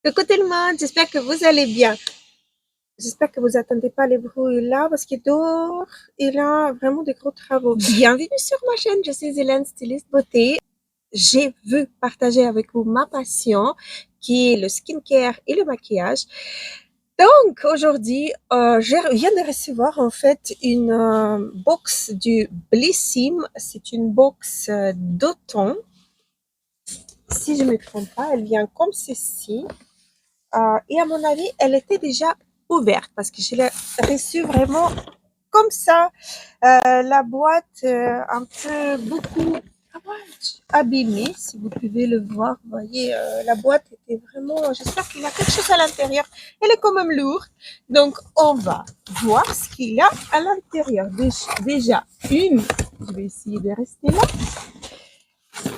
Coucou tout le monde, j'espère que vous allez bien. J'espère que vous attendez pas les bruits là parce que dehors, il y a vraiment de gros travaux. Bienvenue sur ma chaîne, je suis Hélène, styliste beauté. J'ai vu partager avec vous ma passion qui est le skincare et le maquillage. Donc aujourd'hui, je viens de recevoir en fait une box du Blissim. C'est une box d'automne. Si je ne me trompe pas, elle vient comme ceci. Et à mon avis, elle était déjà ouverte parce que je l'ai reçue vraiment comme ça. La boîte un peu beaucoup abîmée, si vous pouvez le voir. Vous voyez, la boîte était vraiment... J'espère qu'il y a quelque chose à l'intérieur. Elle est quand même lourde. Donc, on va voir ce qu'il y a à l'intérieur. Déjà, je vais essayer de rester là.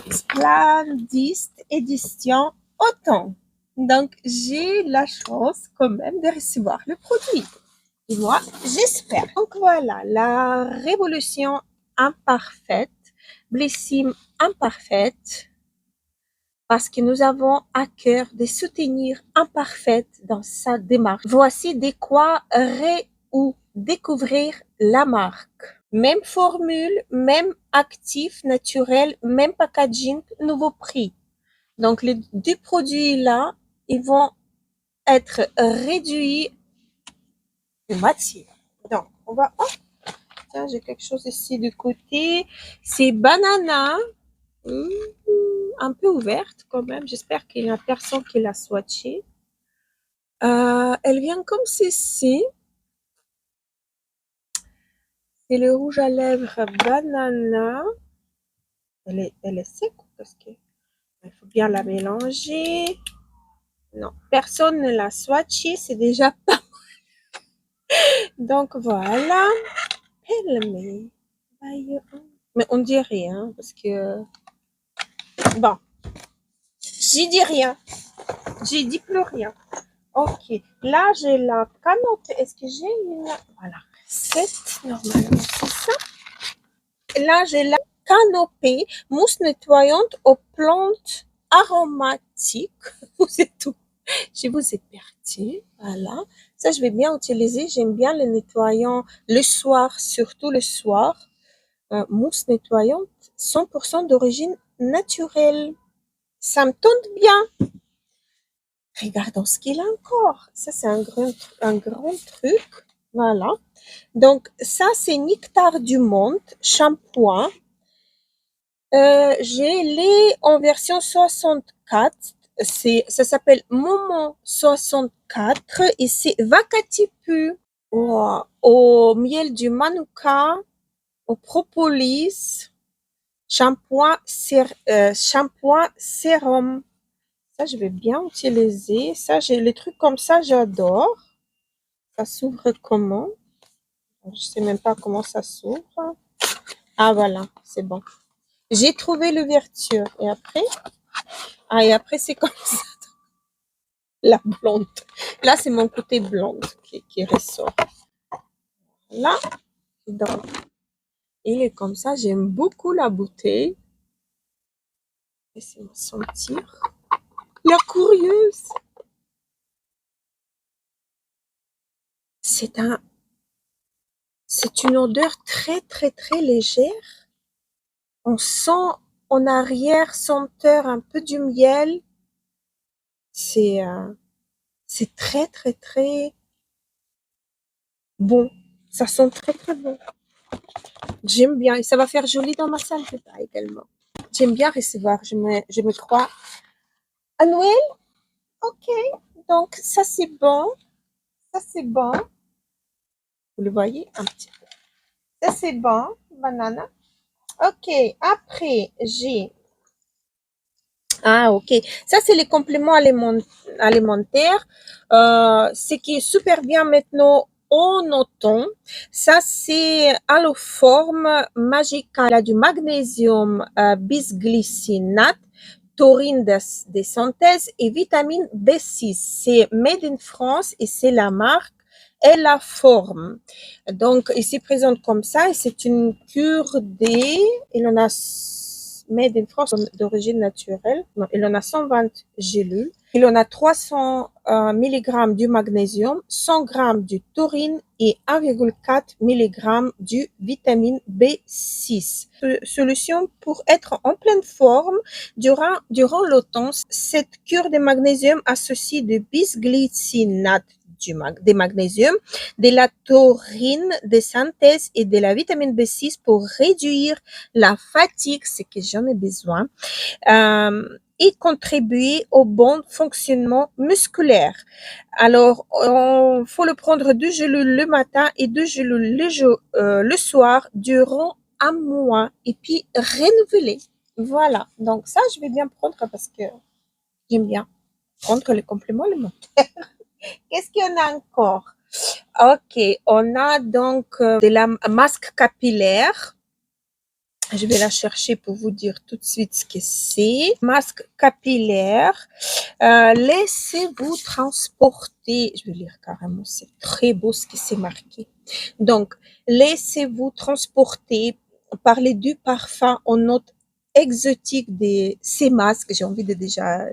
Splendiste édition automne. Donc, j'ai la chance quand même de recevoir le produit. Et moi, j'espère. Donc voilà, la révolution imparfaite, Blissim imparfaite, parce que nous avons à cœur de soutenir imparfaite dans sa démarche. Voici de quoi ou découvrir la marque. Même formule, même actif naturel, même packaging, nouveau prix. Donc les deux produits là, ils vont être réduits de matière. Donc on va, oh, tiens, j'ai quelque chose ici de côté. C'est banana, un peu ouverte quand même. J'espère qu'il n'y a personne qui l'a swatché. Elle vient comme ceci. C'est le rouge à lèvres banana. Elle est sec parce que il faut bien la mélanger. Non, personne ne l'a swatché, c'est déjà pas. Donc voilà. Mais on dit rien parce que bon, j'y dis rien. J'y dis plus rien. Ok. Là, j'ai la canopée. Est-ce que j'ai une... Voilà. Recette, normalement, c'est ça. Là, j'ai la canopée mousse nettoyante aux plantes aromatiques. C'est tout. Je vous ai perdu. Voilà. Ça, je vais bien utiliser. J'aime bien le nettoyant le soir, surtout le soir. Mousse nettoyante 100% d'origine naturelle. Ça me tente bien. Regardons ce qu'il a encore. Ça, c'est un grand truc. Voilà. Donc, ça, c'est Nectar du Monde, shampoing. J'ai les en version 64. Ça s'appelle Moment 64 et c'est Vacatipu au miel du manuka, au propolis, shampoing sérum. Ça, je vais bien utiliser. Ça, j'ai les trucs comme ça, j'adore. Ça s'ouvre comment? Je sais même pas comment ça s'ouvre. Ah, voilà, c'est bon. J'ai trouvé l'ouverture. Et après? Ah, et après, c'est comme ça. La blonde. Là, c'est mon côté blonde qui ressort. Là, donc, il est comme ça. J'aime beaucoup la bouteille. Laissez-moi sentir. La curieuse. C'est une odeur très, très, très légère. On sent en arrière senteur un peu du miel. C'est très, très, très bon. Ça sent très, très bon. J'aime bien. Et ça va faire joli dans ma salle de bain également. J'aime bien recevoir. Je me crois à Noël. Ok. Donc, ça, c'est bon. Ça, c'est bon. Vous le voyez un petit peu. Ça, c'est bon. Banana. Ok. Après, j'ai... Ah, ok. Ça, c'est les compléments alimentaires. Ce qui est super bien maintenant en automne, ça, c'est Alloform Magica. Elle a du magnésium bisglycinate, taurine de synthèse et vitamine B6. C'est made in France et c'est la marque et la forme. Donc, ici présente comme ça et c'est une cure il en a made in France d'origine naturelle. Non, il en a 120 gélules. Il en a 300 mg du magnésium, 100 g du taurine et 1,4 mg du vitamine B6. Solution pour être en pleine forme durant l'automne. Cette cure de magnésium associe de bisglycinate des magnésiums, de la taurine de synthèse et de la vitamine B6 pour réduire la fatigue, ce que j'en ai besoin, et contribuer au bon fonctionnement musculaire. Alors, il faut le prendre 2 gélules le matin et 2 gélules le soir durant un mois et puis renouveler. Voilà. Donc ça, je vais bien prendre parce que j'aime bien prendre les compléments alimentaires. Qu'est-ce qu'il y en a encore? Ok, on a donc de la masque capillaire. Je vais la chercher pour vous dire tout de suite ce que c'est. Masque capillaire. Laissez-vous transporter. Je vais lire carrément, c'est très beau ce qui s'est marqué. Donc, laissez-vous transporter par les deux parfums aux notes exotiques de ces masques. J'ai envie de déjà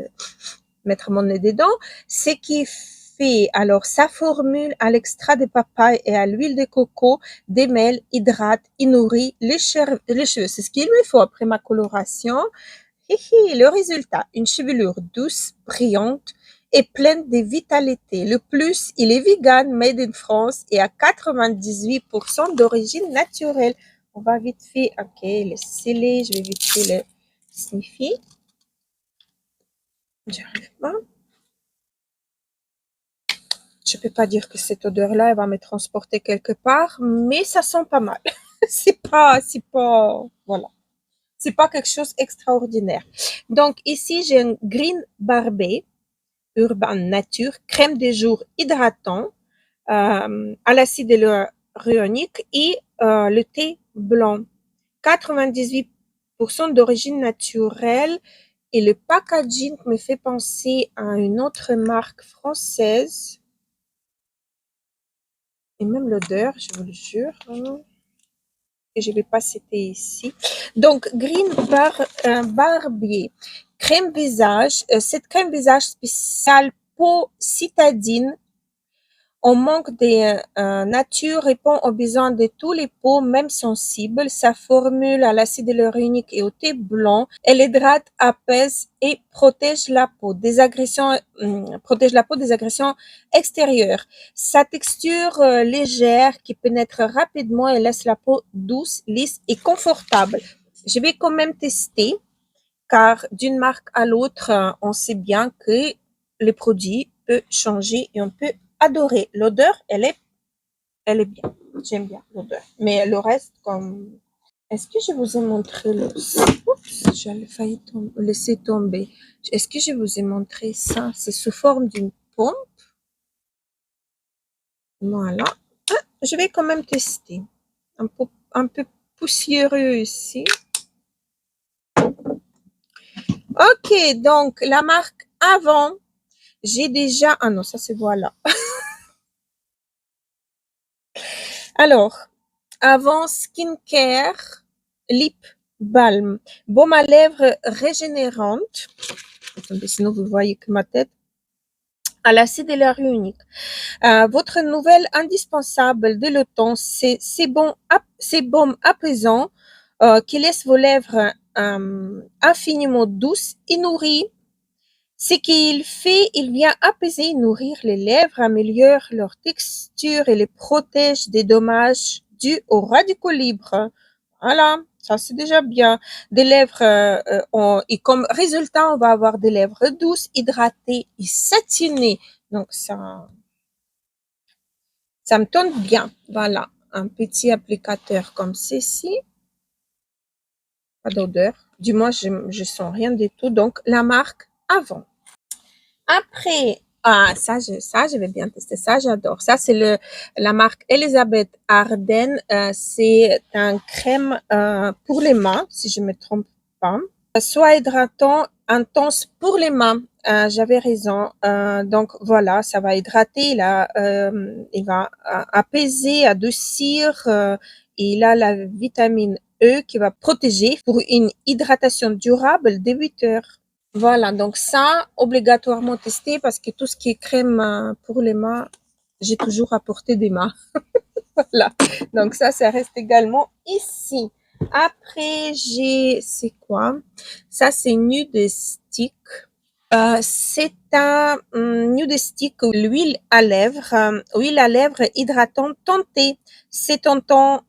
mettre mon nez dedans. Ce qui fait, alors, sa formule à l'extrait de papaye et à l'huile de coco, démêle, hydrate et nourrit les cheveux. C'est ce qu'il me faut après ma coloration. Le résultat, une chevelure douce, brillante et pleine de vitalité. Le plus, il est vegan, made in France et à 98% d'origine naturelle. On va vite fait, ok, le sceller, je vais vite fait le sniffer. J'arrive pas. Je peux pas dire que cette odeur-là, elle va me transporter quelque part, mais ça sent pas mal. c'est pas, voilà. C'est pas quelque chose d'extraordinaire. Donc, ici, j'ai un Green Barbet Urban Nature, crème de jour hydratant, à l'acide hyaluronique et le thé blanc. 98% d'origine naturelle et le packaging me fait penser à une autre marque française. Et même l'odeur, je vous le jure. Et je vais pas citer ici. Donc, Green Barbier, crème visage. Cette crème visage spéciale peau citadine en manque de nature répond aux besoins de tous les peaux, même sensibles. Sa formule à l'acide hyaluronique et au thé blanc, elle hydrate, apaise et protège la peau des agressions, extérieures. Sa texture légère qui pénètre rapidement et laisse la peau douce, lisse et confortable. Je vais quand même tester, car d'une marque à l'autre, on sait bien que les produits peuvent changer et on peut adorer. L'odeur, elle est bien. J'aime bien l'odeur. Mais le reste, comme... Est-ce que je vous ai montré le... Oups, j'allais failli laisser tomber. Est-ce que je vous ai montré ça? C'est sous forme d'une pompe. Voilà. Ah, je vais quand même tester. Un peu poussiéreux ici. Ok, donc la marque Avant, j'ai déjà... Ah non, ça c'est voilà. Alors, Avant Skincare Lip Balm, baume à lèvres régénérante. Attendez, sinon vous voyez que ma tête. À l'acide hyaluronique. Votre nouvelle indispensable de l'automne, c'est baume apaisant qui laisse vos lèvres infiniment douces et nourries. Ce qu'il fait, il vient apaiser et nourrir les lèvres, améliore leur texture et les protège des dommages dus aux radicaux libres. Voilà, ça c'est déjà bien. Des lèvres, et comme résultat, on va avoir des lèvres douces, hydratées et satinées. Donc ça me tente bien. Voilà, un petit applicateur comme ceci. Pas d'odeur. Du moins, je sens rien du tout. Donc la marque Avant. Après, je vais bien tester ça, j'adore. Ça, c'est la marque Elisabeth Arden. C'est un crème pour les mains, si je me trompe pas. Soit hydratant, intense pour les mains. J'avais raison. Donc voilà, ça va hydrater, il va apaiser, adoucir. Il a la vitamine E qui va protéger pour une hydratation durable de 8 heures. Voilà, donc ça, obligatoirement testé parce que tout ce qui est crème pour les mains, j'ai toujours apporté des mains. Voilà, donc ça reste également ici. Après, c'est quoi? Ça, c'est Nude Stick. C'est un Nude Stick, huile à lèvres hydratante tentée. C'est autant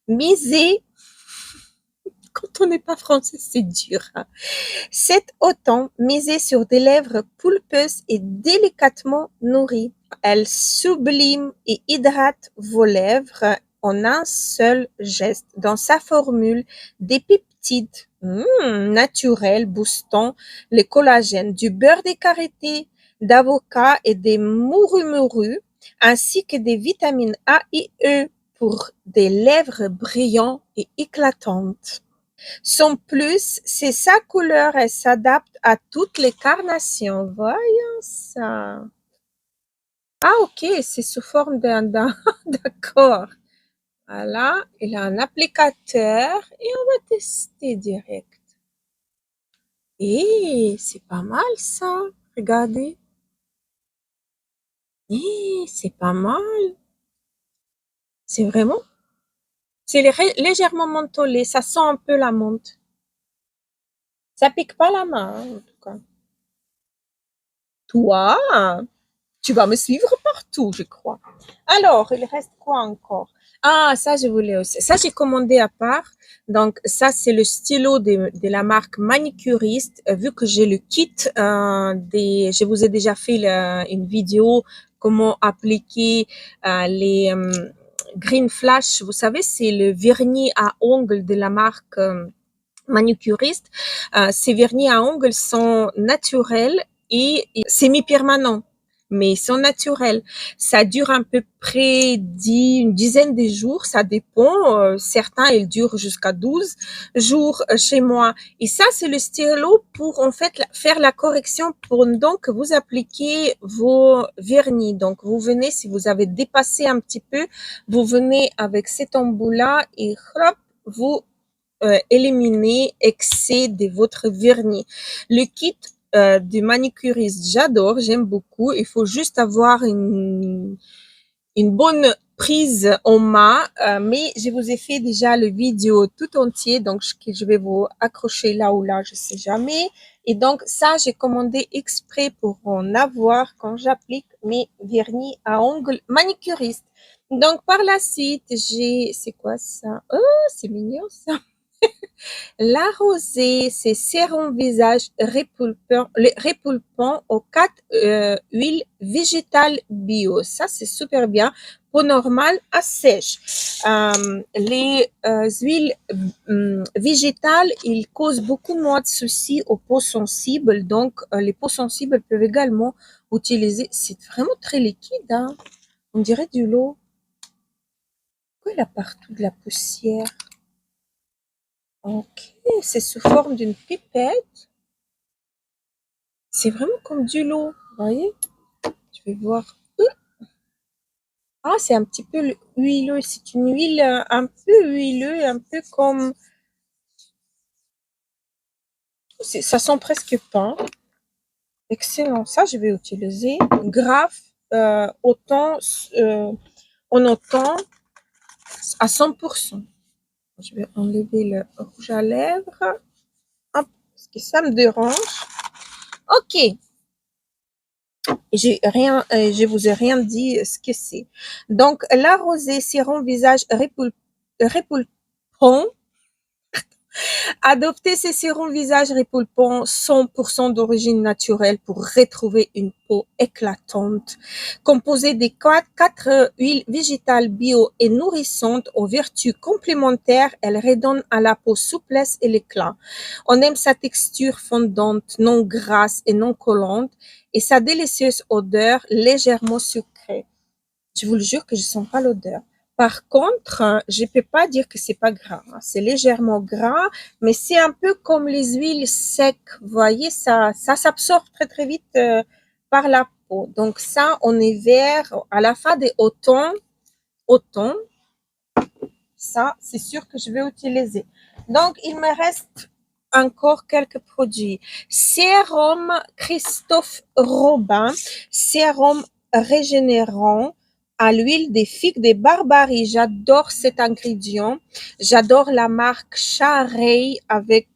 misé. Quand on n'est pas français, c'est dur, hein. C'est autant misé sur des lèvres pulpeuses et délicatement nourries. Elle sublime et hydrate vos lèvres en un seul geste. Dans sa formule, des peptides naturels boostant le collagène, du beurre de karité, d'avocat et des mourus, ainsi que des vitamines A et E pour des lèvres brillantes et éclatantes. Son plus, c'est sa couleur, elle s'adapte à toutes les carnations. Voyons ça. Ah, ok, c'est sous forme d'accord. Voilà, il a un applicateur et on va tester direct. Et c'est pas mal ça. Regardez. Et c'est pas mal. C'est vraiment. C'est légèrement mentholé. Ça sent un peu la menthe. Ça pique pas la main, hein, en tout cas. Toi, tu vas me suivre partout, je crois. Alors, il reste quoi encore? Ah, ça, je voulais aussi. Ça, j'ai commandé à part. Donc, ça, c'est le stylo de la marque Manicuriste. Vu que j'ai le kit je vous ai déjà fait une vidéo comment appliquer les Green Flash. Vous savez, c'est le vernis à ongles de la marque Manicuriste. Ces vernis à ongles sont naturels et semi-permanents, mais ils sont naturels. Ça dure à peu près une dizaine de jours, ça dépend. Certains, ils durent jusqu'à 12 jours chez moi. Et ça, c'est le stylo pour en fait faire la correction pendant que vous appliquez vos vernis. Donc, vous venez, si vous avez dépassé un petit peu, vous venez avec cet embout-là et hop, vous éliminer excès de votre vernis. Le kit du manicuriste, j'adore, j'aime beaucoup. Il faut juste avoir une bonne prise en main, mais je vous ai fait déjà le vidéo tout entier, donc je vais vous accrocher là ou là, je sais jamais. Et donc ça, j'ai commandé exprès pour en avoir quand j'applique mes vernis à ongles manicuriste. Donc par la suite, c'est quoi ça? Oh, c'est mignon ça. La rosée, c'est sérum visage répulpant aux 4 huiles végétales bio. Ça, c'est super bien. Peau normale à sèche. Les huiles végétales, ils causent beaucoup moins de soucis aux peaux sensibles. Donc, les peaux sensibles peuvent également utiliser. C'est vraiment très liquide, hein. On dirait du lot. Pourquoi il a partout de la poussière? Ok, c'est sous forme d'une pipette. C'est vraiment comme du lot, vous voyez? Je vais voir. Ah, c'est un petit peu huileux. C'est une huile un peu huileux, un peu comme. Ça sent presque pain. Excellent. Ça, je vais utiliser. Grave, autant, on entend à 100%. Je vais enlever le rouge à lèvres. Hop, parce que ça me dérange. Ok. Je vous ai rien dit ce que c'est. Donc, la rosée sérum visage répulpant. Adoptez ces sérums visage répulpant 100% d'origine naturelle pour retrouver une peau éclatante. Composée des 4 huiles végétales bio et nourrissantes aux vertus complémentaires, elle redonne à la peau souplesse et l'éclat. On aime sa texture fondante, non grasse et non collante, et sa délicieuse odeur légèrement sucrée. Je vous le jure que je sens pas l'odeur. Par contre, je peux pas dire que c'est pas gras. C'est légèrement gras, mais c'est un peu comme les huiles secs. Vous voyez, ça s'absorbe très très vite par la peau. Donc ça, on est vers à la fin des automnes, Ça, c'est sûr que je vais utiliser. Donc, il me reste encore quelques produits. Sérum Christophe Robin, sérum régénérant à l'huile des figues des Barbaries. J'adore cet ingrédient. J'adore la marque Charey avec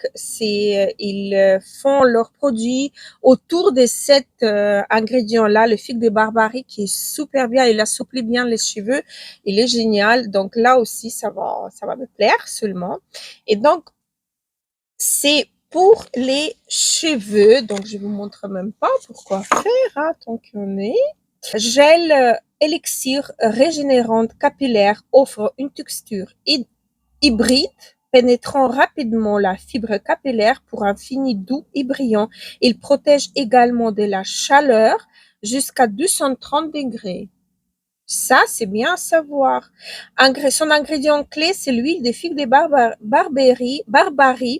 ils font leurs produits autour de cet ingrédient-là, le figue des Barbaries, qui est super bien. Il assouplit bien les cheveux. Il est génial. Donc là aussi, ça va me plaire seulement. Et donc, c'est pour les cheveux. Donc, je vous montre même pas pourquoi faire, hein, tant qu'on est. Gel élixir régénérante capillaire offre une texture hybride, pénétrant rapidement la fibre capillaire pour un fini doux et brillant. Il protège également de la chaleur jusqu'à 230 degrés. Ça, c'est bien à savoir. Son ingrédient clé, c'est l'huile des figues des Barbaries,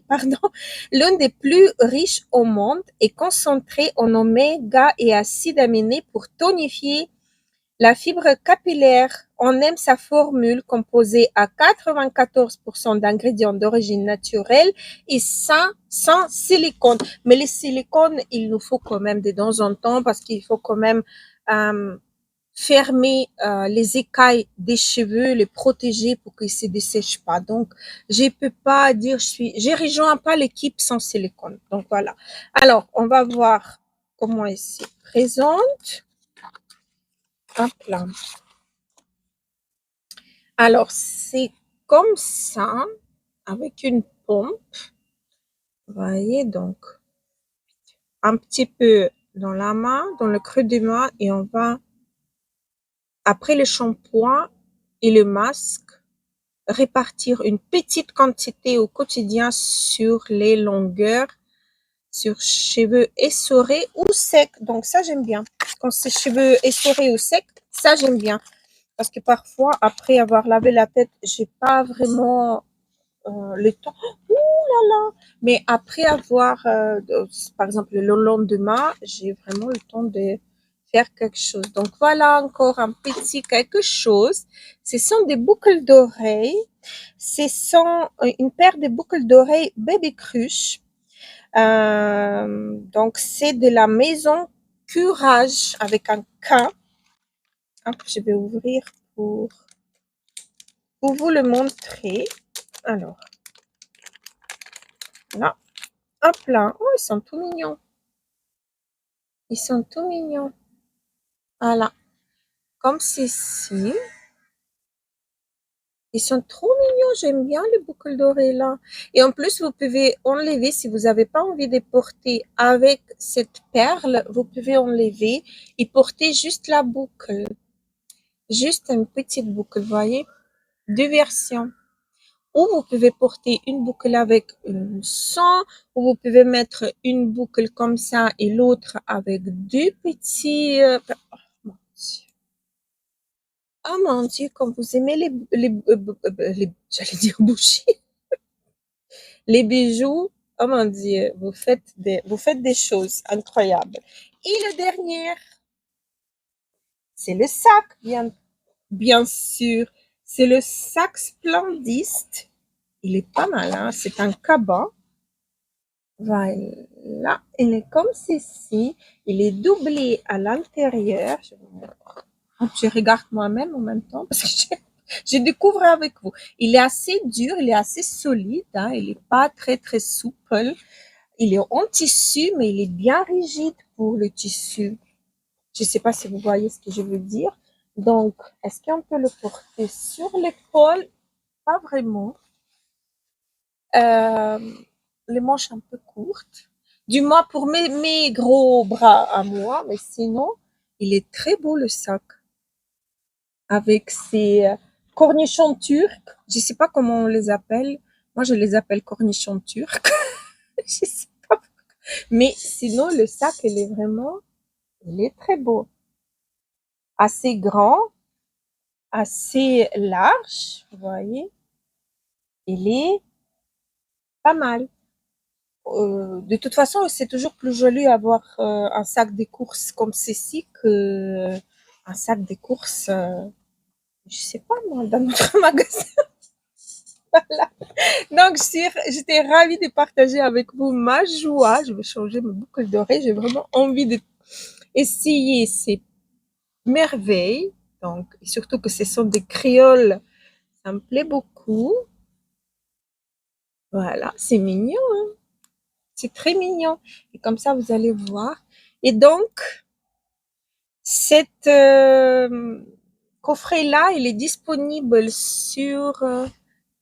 pardon, l'une des plus riches au monde et concentrée en oméga et acides aminés pour tonifier la fibre capillaire. On aime sa formule composée à 94% d'ingrédients d'origine naturelle et sans silicone. Mais les silicones, il nous faut quand même de temps en temps parce qu'il faut quand même fermer les écailles des cheveux, les protéger pour qu'ils ne se dessèchent pas. Donc, je ne peux pas dire je rejoins pas l'équipe sans silicone. Donc, voilà. Alors, on va voir comment elle se présente. Hop là. Alors, c'est comme ça, avec une pompe. Vous voyez, donc, un petit peu dans la main, dans le creux des mains, et on va, après le shampoing et le masque, répartir une petite quantité au quotidien sur les longueurs, sur cheveux essorés ou secs. Donc, ça, j'aime bien. Quand c'est cheveux essorés ou secs, ça, j'aime bien. Parce que parfois, après avoir lavé la tête, j'ai pas vraiment le temps. Ouh là là! Mais après avoir, par exemple, le lendemain, j'ai vraiment le temps de faire quelque chose. Donc voilà encore un petit quelque chose. Ce sont des boucles d'oreilles. Ce sont une paire de boucles d'oreilles Baby Crush. Donc c'est de la maison Curage avec un K. Hop, je vais ouvrir pour vous le montrer. Alors, là. Hop là. Oh, ils sont tout mignons. Ils sont tout mignons. Voilà. Comme ceci. Ils sont trop mignons. J'aime bien les boucles d'oreilles là. Et en plus, vous pouvez enlever, si vous n'avez pas envie de porter avec cette perle, vous pouvez enlever et porter juste la boucle. Juste une petite boucle, vous voyez? Deux versions. Ou vous pouvez porter une boucle avec une sang, ou vous pouvez mettre une boucle comme ça et l'autre avec deux petits... oh mon Dieu. Oh mon Dieu, comme vous aimez j'allais dire bougies, les bijoux, oh mon Dieu, vous faites des choses incroyables. Et le dernier, c'est le sac, bien sûr. C'est le sac Splendiste. Il est pas mal, hein? C'est un cabas. Voilà, il est comme ceci. Il est doublé à l'intérieur. Je vous montre. Je regarde moi-même en même temps parce que je découvre avec vous. Il est assez dur, il est assez solide. Hein, il n'est pas très très souple. Il est en tissu, mais il est bien rigide pour le tissu. Je ne sais pas si vous voyez ce que je veux dire. Donc, est-ce qu'on peut le porter sur l'épaule? Pas vraiment. Les manches un peu courtes. Du moins pour mes gros bras à moi, mais sinon, il est très beau le sac. Avec ses cornichons turcs. Je sais pas comment on les appelle. Moi, je les appelle cornichons turcs. Je sais pas. Mais sinon, le sac, il est très beau. Assez grand, assez large, vous voyez. Il est pas mal. De toute façon, c'est toujours plus joli avoir un sac de courses comme ceci que un sac de courses, je sais pas moi, dans notre magasin. Donc, j'étais ravie de partager avec vous ma joie. Je vais changer mes boucles d'oreilles. J'ai vraiment envie d'essayer ces merveilles. Donc, et surtout que ce sont des créoles. Ça me plaît beaucoup. Voilà, c'est mignon, hein? C'est très mignon. Et comme ça, vous allez voir. Et donc, cette coffret-là, il est disponible sur...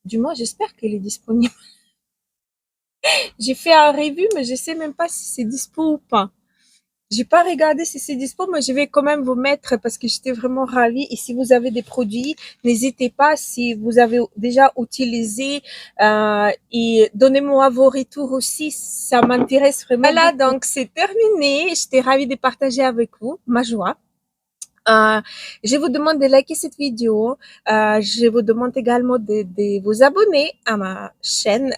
du moins, j'espère qu'il est disponible. J'ai fait un review, mais je sais même pas si c'est dispo ou pas. J'ai pas regardé si c'est dispo, mais je vais quand même vous mettre parce que j'étais vraiment ravie. Et si vous avez des produits, n'hésitez pas si vous avez déjà utilisé et donnez-moi vos retours aussi. Ça m'intéresse vraiment. Voilà, donc c'est terminé. J'étais ravie de partager avec vous ma joie. Je vous demande de liker cette vidéo. Je vous demande également de vous abonner à ma chaîne.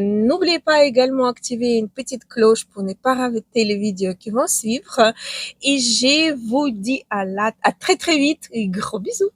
N'oubliez pas également d'activer une petite cloche pour ne pas rater les vidéos qui vont suivre. Et je vous dis à très très vite et gros bisous.